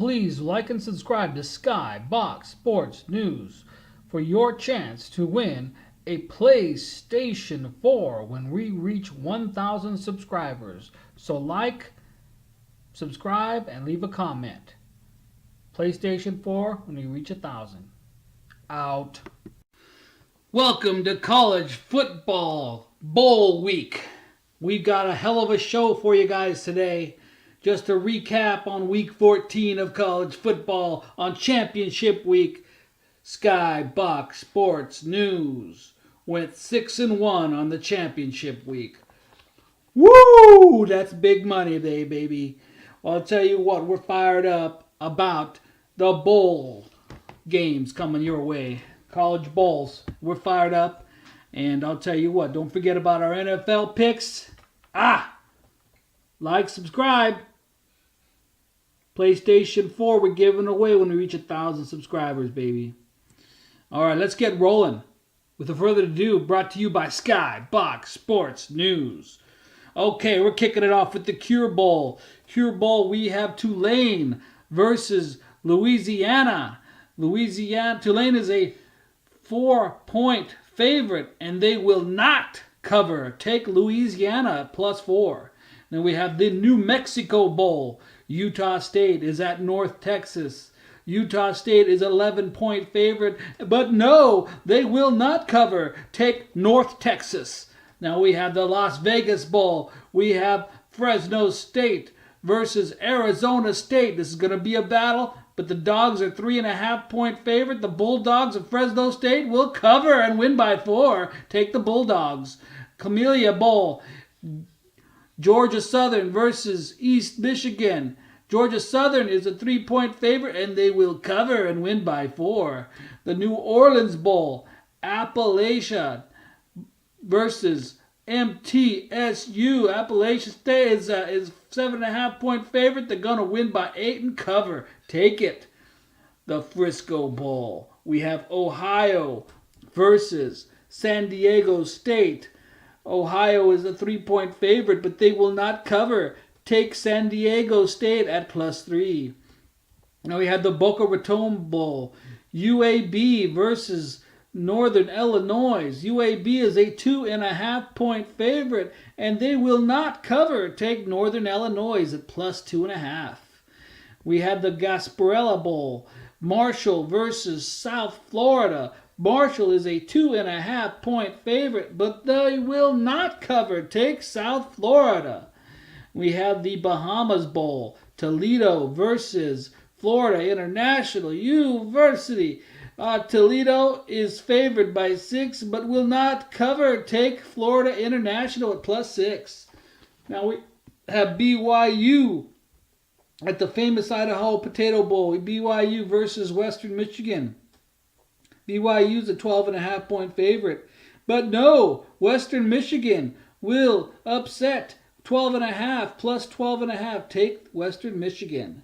please like and subscribe to Sky Box Sports News for your chance to win a PlayStation 4 when we reach 1,000 subscribers. So like, subscribe, and leave a comment. PlayStation 4 when we reach 1,000. Out. Welcome to College Football Bowl Week. We've got a hell of a show for you guys today. Just to recap on Week 14 of college football on Championship Week, Sky Box Sports News went 6-1 on the Championship Week. Woo! That's big money day, baby. Well, I'll tell you what, we're fired up about the bowl games coming your way. College bowls. We're fired up. And I'll tell you what, don't forget about our NFL picks. Like, subscribe. PlayStation 4 we're giving away when we reach 1,000 subscribers, baby. All right, let's get rolling. Without further ado, brought to you by Sky Box Sports News. Okay, we're kicking it off with the Cure Bowl. Cure Bowl, we have Tulane versus Louisiana. Tulane is a 4-point favorite, and they will not cover. Take Louisiana at +4. Then we have the New Mexico Bowl. Utah State is at North Texas. Utah State is 11-point favorite, but no, they will not cover. Take North Texas. Now we have the Las Vegas Bowl. We have Fresno State versus Arizona State. This is going to be a battle, but the Dogs are 3.5-point favorite. The Bulldogs of Fresno State will cover and win by 4. Take the Bulldogs. Camellia Bowl. Georgia Southern versus East Michigan. Georgia Southern is a 3-point favorite, and they will cover and win by 4. The New Orleans Bowl. Appalachia versus MTSU. Appalachian State is 7.5-point favorite. They're going to win by 8 and cover. Take it. The Frisco Bowl. We have Ohio versus San Diego State. Ohio is a 3-point favorite, but they will not cover. Take San Diego State at +3. Now we have the Boca Raton Bowl. UAB versus Northern Illinois. UAB is a 2.5-point favorite, and they will not cover. Take Northern Illinois at +2.5. We have the Gasparilla Bowl. Marshall versus South Florida. Marshall is a 2.5-point favorite, but they will not cover. Take South Florida. We have the Bahamas Bowl. Toledo versus Florida International University. Toledo is favored by 6, but will not cover. Take Florida International at +6. Now we have BYU at the famous Idaho Potato Bowl. BYU versus Western Michigan. BYU is a 12.5-point favorite. But no, Western Michigan will upset 12.5 +12.5. Take Western Michigan.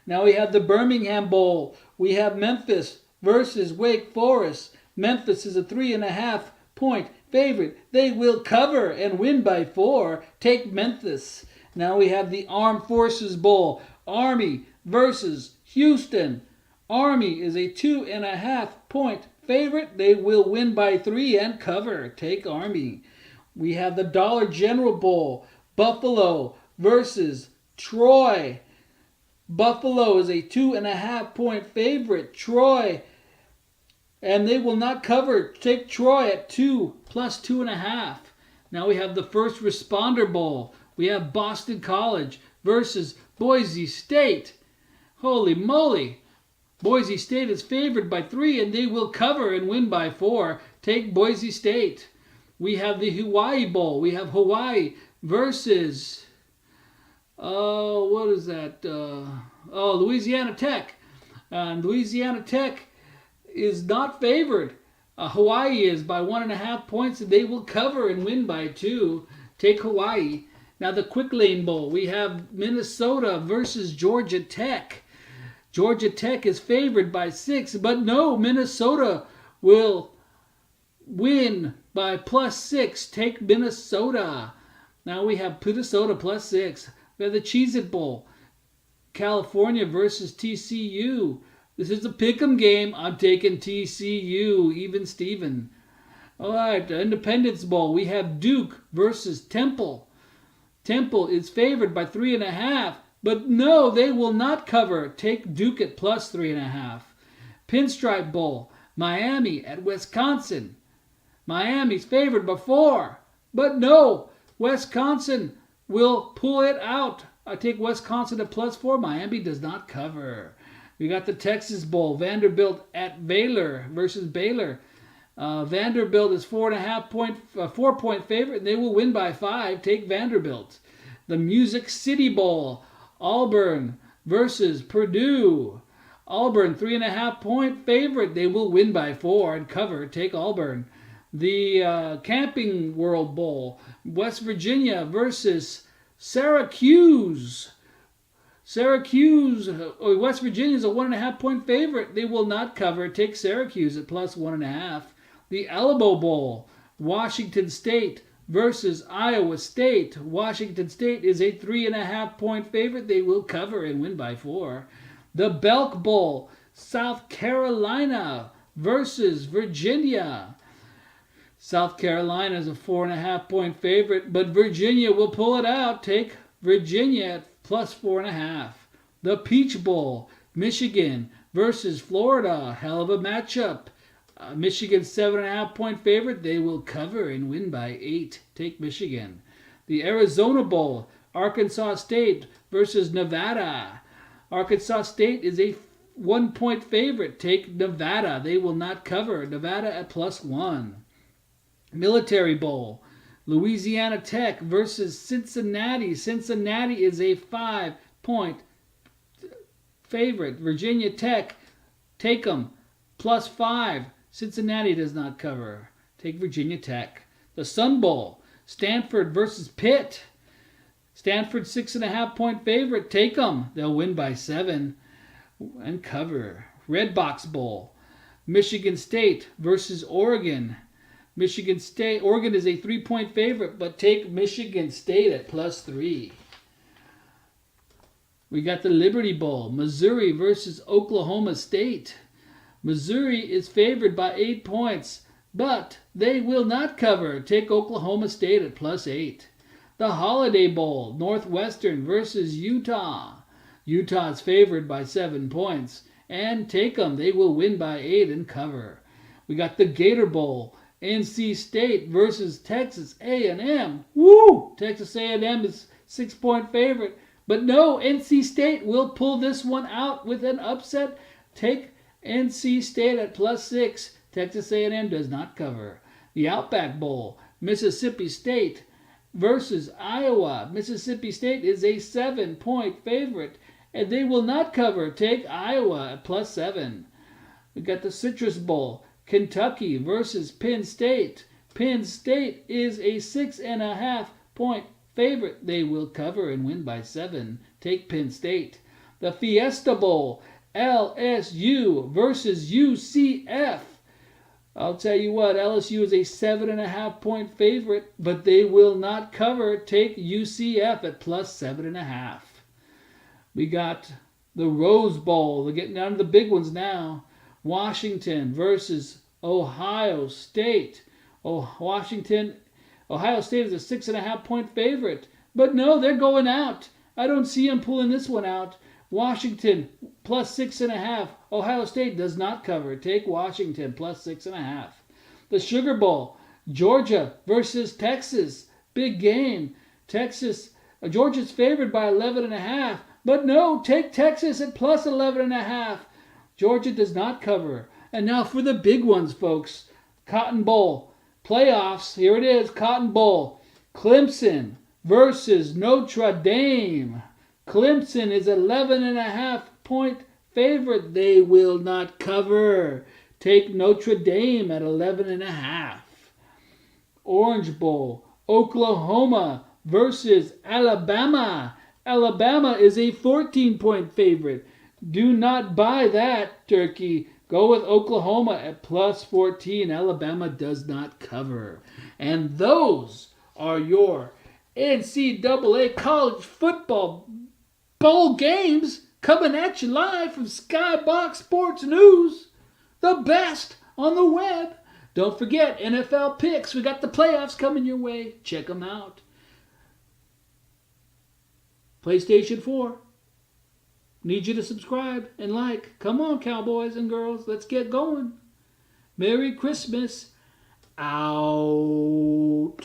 Now we have the Birmingham Bowl. We have Memphis versus Wake Forest. Memphis is a 3.5-point favorite. They will cover and win by 4. Take Memphis. Now we have the Armed Forces Bowl. Army versus Houston. Army is a 2.5-point favorite. They will win by 3 and cover. Take Army. We have the Dollar General Bowl. Buffalo versus Troy. Buffalo is a 2.5-point favorite. Troy, and they will not cover. Take Troy at 2 +2.5. Now we have the First Responder Bowl. We have Boston College versus Boise State. Holy moly. Boise State is favored by 3, and they will cover and win by 4. Take Boise State. We have the Hawaii Bowl. We have Hawaii versus, Louisiana Tech. Louisiana Tech is not favored. Hawaii is by 1.5 points, and they will cover and win by 2. Take Hawaii. Now the Quick Lane Bowl. We have Minnesota versus Georgia Tech. Georgia Tech is favored by 6, but no, Minnesota will win by +6. Take Minnesota. Now we have Minnesota +6. We have the Cheez-It Bowl. California versus TCU. This is a pick'em game. I'm taking TCU, even Steven. All right, the Independence Bowl. We have Duke versus Temple. Temple is favored by 3.5, but no, they will not cover. Take Duke at plus 3.5. Pinstripe Bowl. Miami at Wisconsin. Miami's favored by 4, but no, Wisconsin will pull it out. I take Wisconsin at plus 4. Miami does not cover. We got the Texas Bowl. Vanderbilt at Baylor versus Baylor. Vanderbilt is 4.5 favorite, and they will win by 5. Take Vanderbilt. The Music City Bowl. Auburn versus Purdue. Auburn 3.5 favorite. They will win by 4 and cover. Take Auburn. The Camping World Bowl. West Virginia versus Syracuse. West Virginia is a 1.5 favorite. They will not cover. Take Syracuse at plus 1.5. The Alamo Bowl. Washington State versus Iowa State. Washington State is a 3.5 favorite. They will cover and win by 4. The Belk Bowl. South Carolina versus Virginia. South Carolina is a 4.5 favorite, but Virginia will pull it out. Take Virginia at plus 4.5. The Peach Bowl. Michigan versus Florida. Hell of a matchup. Michigan 7.5 favorite. They will cover and win by 8. Take Michigan. The Arizona Bowl. Arkansas State versus Nevada. Arkansas State is a 1 favorite. Take Nevada. They will not cover. Nevada at plus 1. Military Bowl. Louisiana Tech versus Cincinnati. Cincinnati is a 5 favorite. Virginia Tech, take them, plus 5. Cincinnati does not cover. Take Virginia Tech. The Sun Bowl. Stanford versus Pitt. Stanford 6.5 favorite. Take them. They'll win by 7 and cover. Red Box Bowl. Michigan State versus Oregon. Oregon is a 3 favorite, but take Michigan State at plus 3. We got the Liberty Bowl. Missouri versus Oklahoma State. Missouri is favored by 8 points, but they will not cover. Take Oklahoma State at plus 8. The Holiday Bowl. Northwestern versus Utah. Utah is favored by 7 points, and take them. They will win by 8 and cover. We got the Gator Bowl. NC State versus Texas A&M. Woo! Texas A&M is 6 favorite. But no, NC State will pull this one out with an upset. Take NC State at plus 6. Texas A&M does not cover. The Outback Bowl. Mississippi State versus Iowa. Mississippi State is a 7 favorite, and they will not cover. Take Iowa at plus 7. We got the Citrus Bowl. Kentucky versus Penn State. Penn State is a 6.5 favorite. They will cover and win by 7. Take Penn State. The Fiesta Bowl. LSU versus UCF. I'll tell you what, LSU is a 7.5 favorite, but they will not cover. Take UCF at plus 7.5. We got the Rose Bowl. They're getting down to the big ones now. Washington versus Ohio State. Ohio State is a 6.5 favorite. But no, they're going out. I don't see them pulling this one out. Washington plus 6.5. Ohio State does not cover. Take Washington plus 6.5. The Sugar Bowl. Georgia versus Texas. Big game. Georgia's favored by 11.5. But no, take Texas at plus 11.5. Georgia does not cover. And now for the big ones, folks. Cotton Bowl. Playoffs. Here it is. Cotton Bowl. Clemson versus Notre Dame. Clemson is 11.5 favorite. They will not cover. Take Notre Dame at 11.5. Orange Bowl. Oklahoma versus Alabama. Alabama is a 14 favorite. Do not buy that, Turkey. Go with Oklahoma at plus 14. Alabama does not cover. And those are your NCAA college football bowl games coming at you live from Skybox Sports News, the best on the web. Don't forget NFL picks. We got the playoffs coming your way. Check them out. PlayStation 4. Need you to subscribe and like. Come on, cowboys and girls. Let's get going. Merry Christmas. Out.